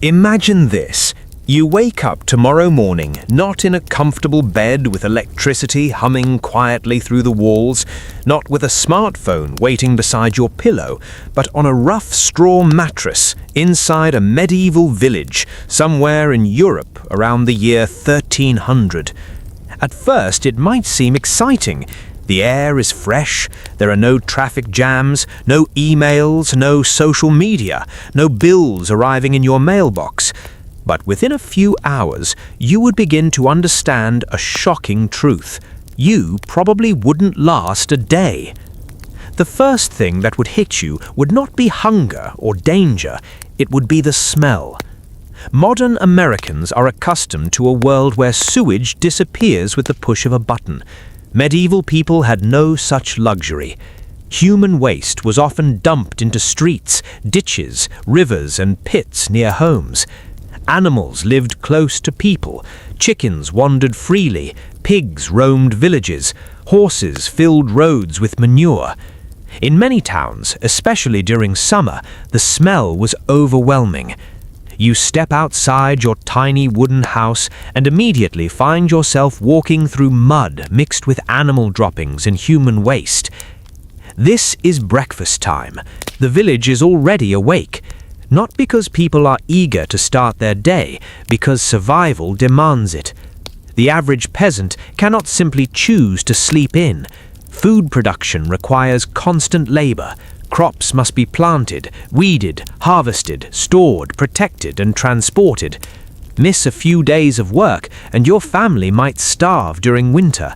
Imagine this. You wake up tomorrow morning, not in a comfortable bed with electricity humming quietly through the walls, not with a smartphone waiting beside your pillow, but on a rough straw mattress inside a medieval village somewhere in Europe around the year 1300. At first, it might seem exciting. The air is fresh, there are no traffic jams, no emails, no social media, no bills arriving in your mailbox. But within a few hours, you would begin to understand a shocking truth. You probably wouldn't last a day. The first thing that would hit you would not be hunger or danger, it would be the smell. Modern Americans are accustomed to a world where sewage disappears with the push of a button. Medieval people had no such luxury. Human waste was often dumped into streets, ditches, rivers, and pits near homes. Animals lived close to people. Chickens wandered freely. Pigs roamed villages. Horses filled roads with manure. In many towns, especially during summer, the smell was overwhelming. You step outside your tiny wooden house and immediately find yourself walking through mud mixed with animal droppings and human waste. This is breakfast time. The village is already awake. Not because people are eager to start their day, because survival demands it. The average peasant cannot simply choose to sleep in. Food production requires constant labor. Crops must be planted, weeded, harvested, stored, protected, and transported. Miss a few days of work, and your family might starve during winter.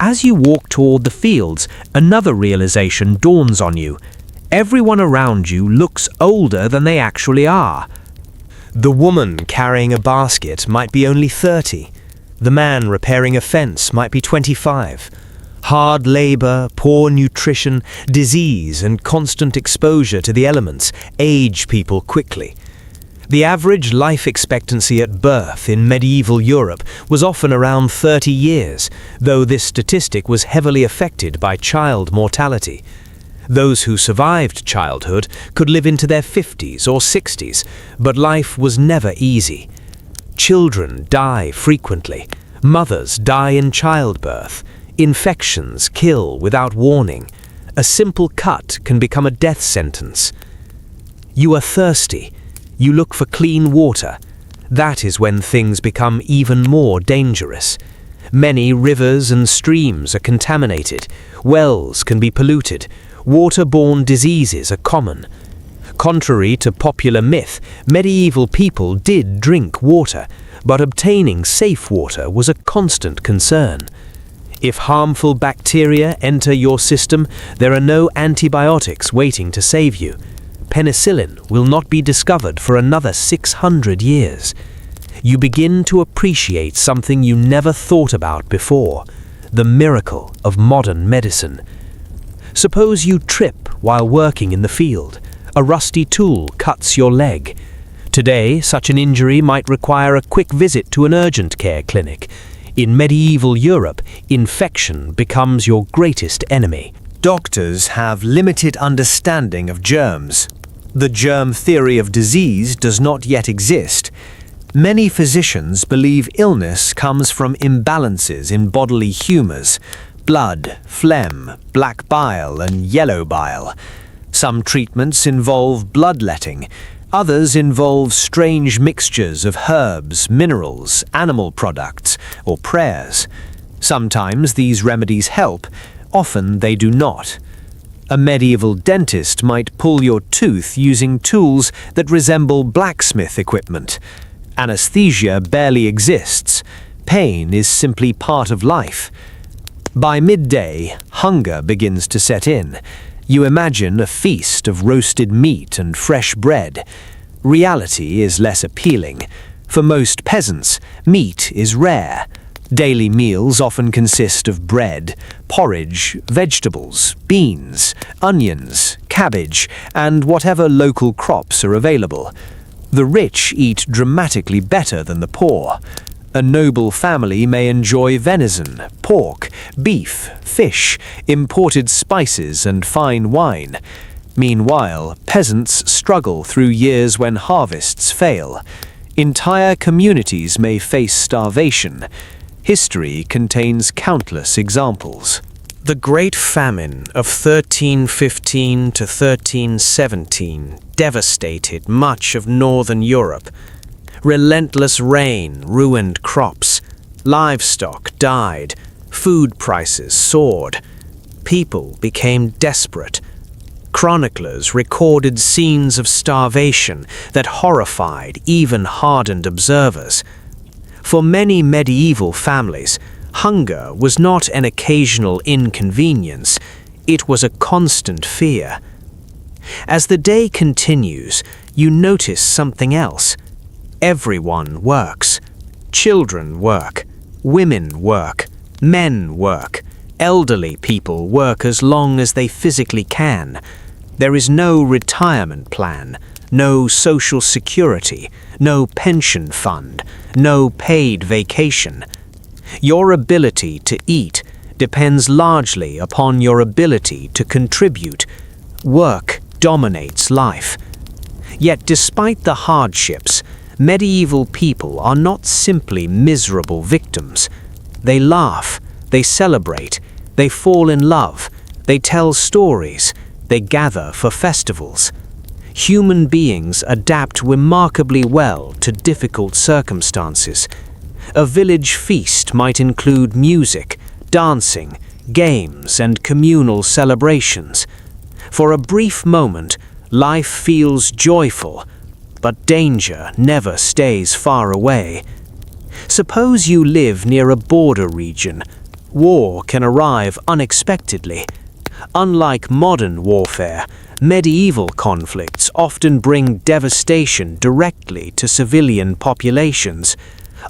As you walk toward the fields, another realization dawns on you. Everyone around you looks older than they actually are. The woman carrying a basket might be only 30. The man repairing a fence might be 25. Hard labor, poor nutrition, disease, and constant exposure to the elements age people quickly. The average life expectancy at birth in medieval Europe was often around 30 years, though this statistic was heavily affected by child mortality. Those who survived childhood could live into their 50s or 60s, but life was never easy. Children die frequently. Mothers die in childbirth. Infections kill without warning. A simple cut can become a death sentence. You are thirsty. You look for clean water. That is when things become even more dangerous. Many rivers and streams are contaminated. Wells can be polluted. Waterborne diseases are common. Contrary to popular myth, medieval people did drink water, but obtaining safe water was a constant concern. If harmful bacteria enter your system, there are no antibiotics waiting to save you. Penicillin will not be discovered for another 600 years. You begin to appreciate something you never thought about before, the miracle of modern medicine. Suppose you trip while working in the field. A rusty tool cuts your leg. Today, such an injury might require a quick visit to an urgent care clinic. In medieval Europe, infection becomes your greatest enemy. Doctors have limited understanding of germs. The germ theory of disease does not yet exist. Many physicians believe illness comes from imbalances in bodily humors. Blood, phlegm, black bile, and yellow bile. Some treatments involve bloodletting. Others involve strange mixtures of herbs, minerals, animal products, or prayers. Sometimes these remedies help, often they do not. A medieval dentist might pull your tooth using tools that resemble blacksmith equipment. Anesthesia barely exists. Pain is simply part of life. By midday, hunger begins to set in. You imagine a feast of roasted meat and fresh bread. Reality is less appealing. For most peasants, meat is rare. Daily meals often consist of bread, porridge, vegetables, beans, onions, cabbage, and whatever local crops are available. The rich eat dramatically better than the poor. A noble family may enjoy venison, pork, beef, fish, imported spices, and fine wine. Meanwhile, peasants struggle through years when harvests fail. Entire communities may face starvation. History contains countless examples. The Great Famine of 1315 to 1317 devastated much of northern Europe. Relentless rain ruined crops. Livestock died. Food prices soared. People became desperate. Chroniclers recorded scenes of starvation that horrified even hardened observers. For many medieval families, hunger was not an occasional inconvenience, it was a constant fear. As the day continues, you notice something else. Everyone works. Children work. Women work. Men work. Elderly people work as long as they physically can. There is no retirement plan, no social security, no pension fund, no paid vacation. Your ability to eat depends largely upon your ability to contribute. Work dominates life. Yet despite the hardships, medieval people are not simply miserable victims. They laugh, they celebrate, they fall in love, they tell stories, they gather for festivals. Human beings adapt remarkably well to difficult circumstances. A village feast might include music, dancing, games, and communal celebrations. For a brief moment, life feels joyful, but danger never stays far away. Suppose you live near a border region. War can arrive unexpectedly. Unlike modern warfare, medieval conflicts often bring devastation directly to civilian populations.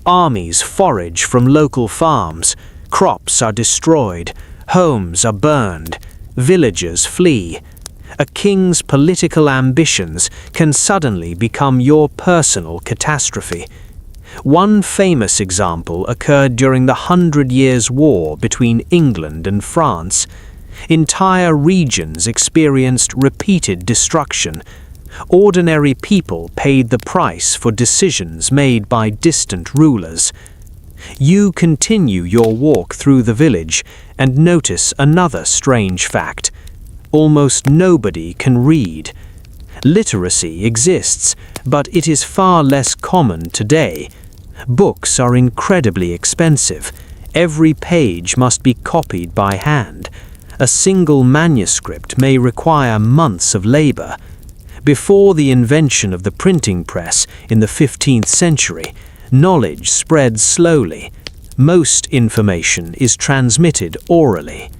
Armies forage from local farms, crops are destroyed, homes are burned, villagers flee. A king's political ambitions can suddenly become your personal catastrophe. One famous example occurred during the 100 Years' War between England and France. Entire regions experienced repeated destruction. Ordinary people paid the price for decisions made by distant rulers. You continue your walk through the village and notice another strange fact. Almost nobody can read. Literacy exists, but it is far less common today. Books are incredibly expensive. Every page must be copied by hand. A single manuscript may require months of labor. Before the invention of the printing press in the 15th century, knowledge spread slowly. Most information is transmitted orally.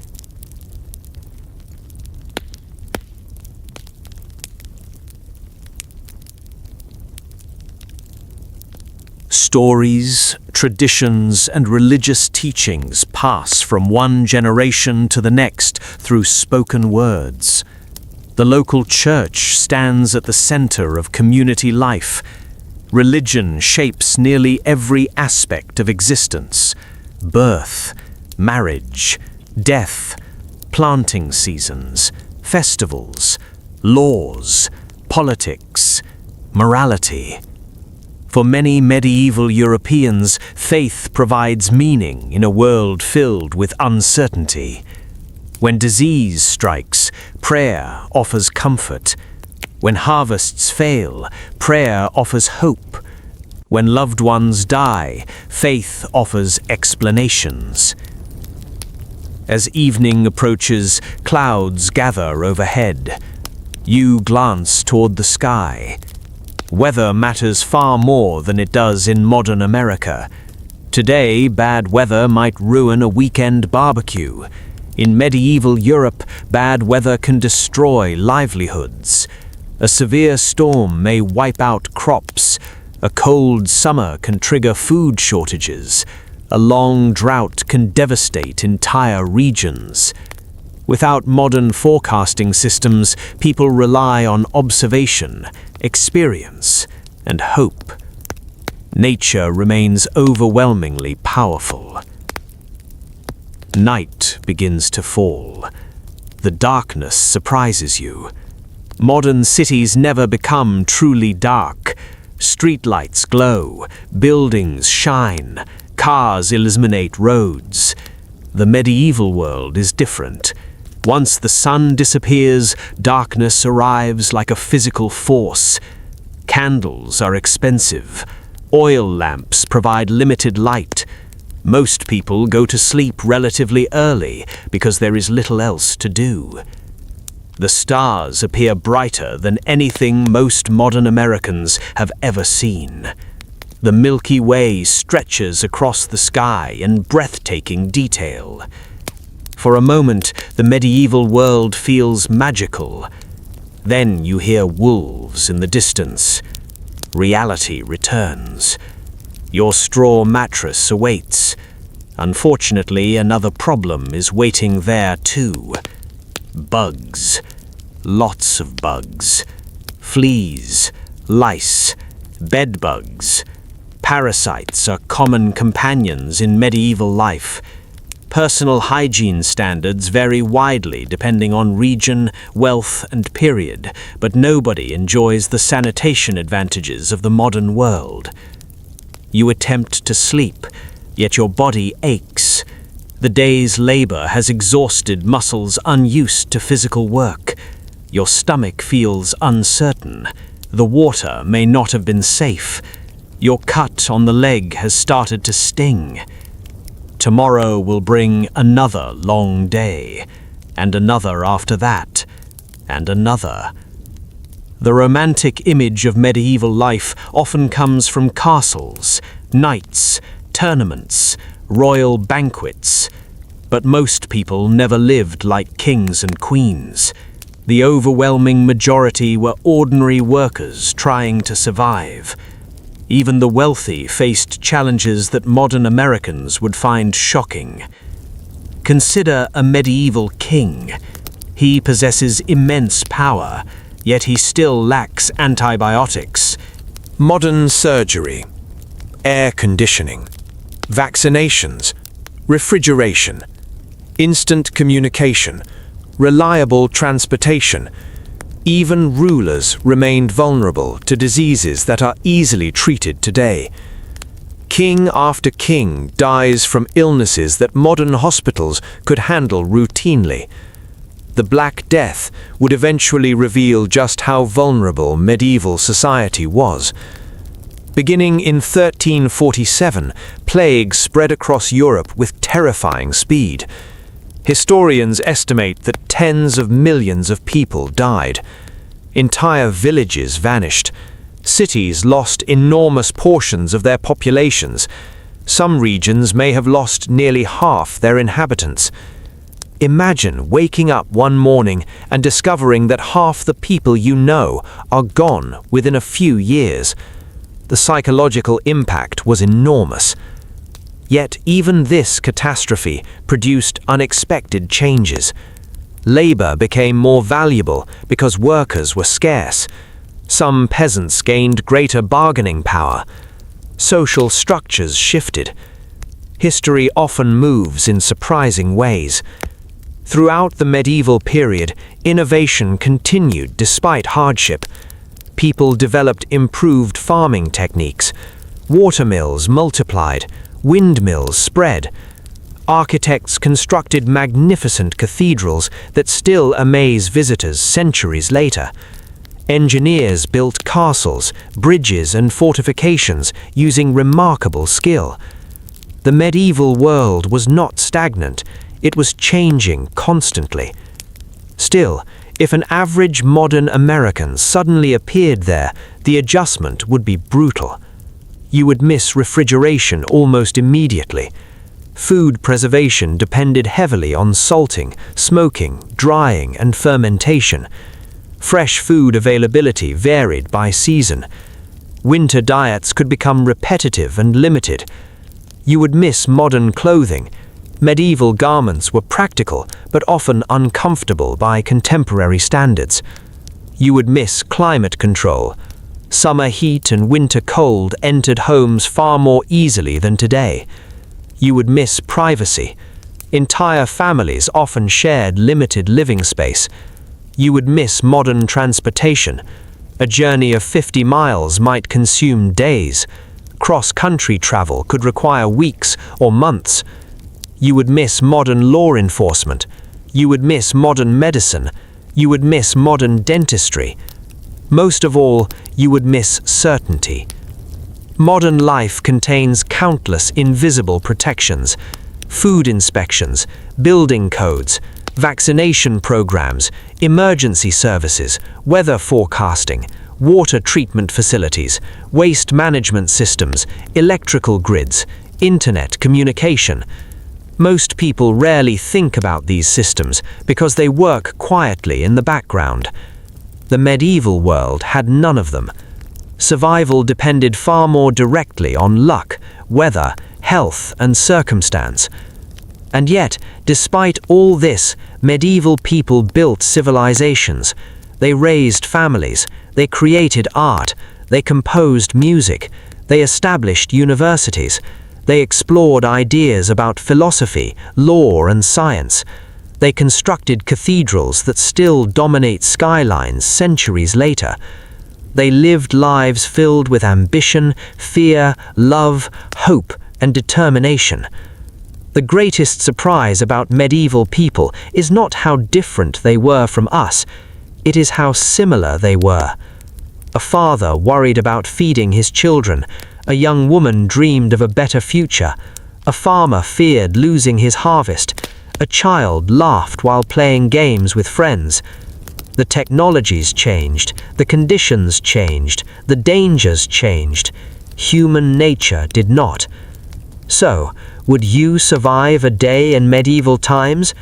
Stories, traditions, and religious teachings pass from one generation to the next through spoken words. The local church stands at the center of community life. Religion shapes nearly every aspect of existence: birth, marriage, death, planting seasons, festivals, laws, politics, morality. For many medieval Europeans, faith provides meaning in a world filled with uncertainty. When disease strikes, prayer offers comfort. When harvests fail, prayer offers hope. When loved ones die, faith offers explanations. As evening approaches, clouds gather overhead. You glance toward the sky. Weather matters far more than it does in modern America. Today, bad weather might ruin a weekend barbecue. In medieval Europe, bad weather can destroy livelihoods. A severe storm may wipe out crops. A cold summer can trigger food shortages. A long drought can devastate entire regions. Without modern forecasting systems, people rely on observation, experience, and hope. Nature remains overwhelmingly powerful. Night begins to fall. The darkness surprises you. Modern cities never become truly dark. Streetlights glow, buildings shine, cars illuminate roads. The medieval world is different. Once the sun disappears, darkness arrives like a physical force. Candles are expensive. Oil lamps provide limited light. Most people go to sleep relatively early because there is little else to do. The stars appear brighter than anything most modern Americans have ever seen. The Milky Way stretches across the sky in breathtaking detail. For a moment, the medieval world feels magical. Then you hear wolves in the distance. Reality returns. Your straw mattress awaits. Unfortunately, another problem is waiting there too. Bugs. Lots of bugs. Fleas, lice, bed bugs. Parasites are common companions in medieval life. Personal hygiene standards vary widely depending on region, wealth, and period, but nobody enjoys the sanitation advantages of the modern world. You attempt to sleep, yet your body aches. The day's labor has exhausted muscles unused to physical work. Your stomach feels uncertain. The water may not have been safe. Your cut on the leg has started to sting. Tomorrow will bring another long day, and another after that, and another. The romantic image of medieval life often comes from castles, knights, tournaments, royal banquets. But most people never lived like kings and queens. The overwhelming majority were ordinary workers trying to survive. Even the wealthy faced challenges that modern Americans would find shocking. Consider a medieval king. He possesses immense power, yet he still lacks antibiotics. Modern surgery, air conditioning, vaccinations, refrigeration, instant communication, reliable transportation. Even rulers remained vulnerable to diseases that are easily treated today. King after king dies from illnesses that modern hospitals could handle routinely. The Black Death would eventually reveal just how vulnerable medieval society was. Beginning in 1347, plague spread across Europe with terrifying speed. Historians estimate that tens of millions of people died. Entire villages vanished. Cities lost enormous portions of their populations. Some regions may have lost nearly half their inhabitants. Imagine waking up one morning and discovering that half the people you know are gone within a few years. The psychological impact was enormous. Yet even this catastrophe produced unexpected changes. Labor became more valuable because workers were scarce. Some peasants gained greater bargaining power. Social structures shifted. History often moves in surprising ways. Throughout the medieval period, innovation continued despite hardship. People developed improved farming techniques. Watermills multiplied. Windmills spread. Architects constructed magnificent cathedrals that still amaze visitors centuries later. Engineers built castles, bridges, and fortifications using remarkable skill. The medieval world was not stagnant, it was changing constantly. Still, if an average modern American suddenly appeared there, the adjustment would be brutal. You would miss refrigeration almost immediately. Food preservation depended heavily on salting, smoking, drying, and fermentation. Fresh food availability varied by season. Winter diets could become repetitive and limited. You would miss modern clothing. Medieval garments were practical, but often uncomfortable by contemporary standards. You would miss climate control. Summer heat and winter cold entered homes far more easily than today. You would miss privacy. Entire families often shared limited living space. You would miss modern transportation. A journey of 50 miles might consume days. Cross-country travel could require weeks or months. You would miss modern law enforcement. You would miss modern medicine. You would miss modern dentistry. Most of all, you would miss certainty. Modern life contains countless invisible protections: food inspections, building codes, vaccination programs, emergency services, weather forecasting, water treatment facilities, waste management systems, electrical grids, internet communication. Most people rarely think about these systems because they work quietly in the background. The medieval world had none of them. Survival depended far more directly on luck, weather, health, and circumstance. And yet, despite all this, medieval people built civilizations. They raised families, they created art, they composed music, they established universities, they explored ideas about philosophy, law, and science. They constructed cathedrals that still dominate skylines centuries later. They lived lives filled with ambition, fear, love, hope, and determination. The greatest surprise about medieval people is not how different they were from us, it is how similar they were. A father worried about feeding his children. A young woman dreamed of a better future. A farmer feared losing his harvest. A child laughed while playing games with friends. The technologies changed, the conditions changed, the dangers changed. Human nature did not. So, would you survive a day in medieval times?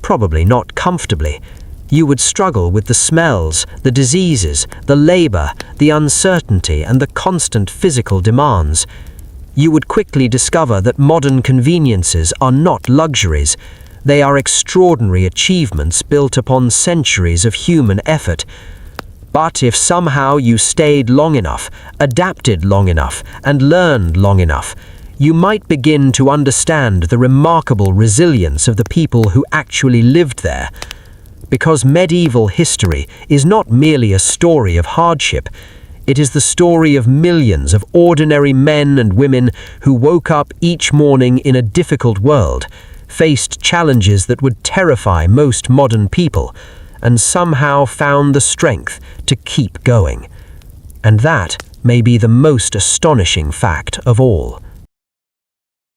Probably not comfortably. You would struggle with the smells, the diseases, the labor, the uncertainty, and the constant physical demands. You would quickly discover that modern conveniences are not luxuries. They are extraordinary achievements built upon centuries of human effort. But if somehow you stayed long enough, adapted long enough, and learned long enough, you might begin to understand the remarkable resilience of the people who actually lived there. Because medieval history is not merely a story of hardship, it is the story of millions of ordinary men and women who woke up each morning in a difficult world, faced challenges that would terrify most modern people, and somehow found the strength to keep going. And that may be the most astonishing fact of all.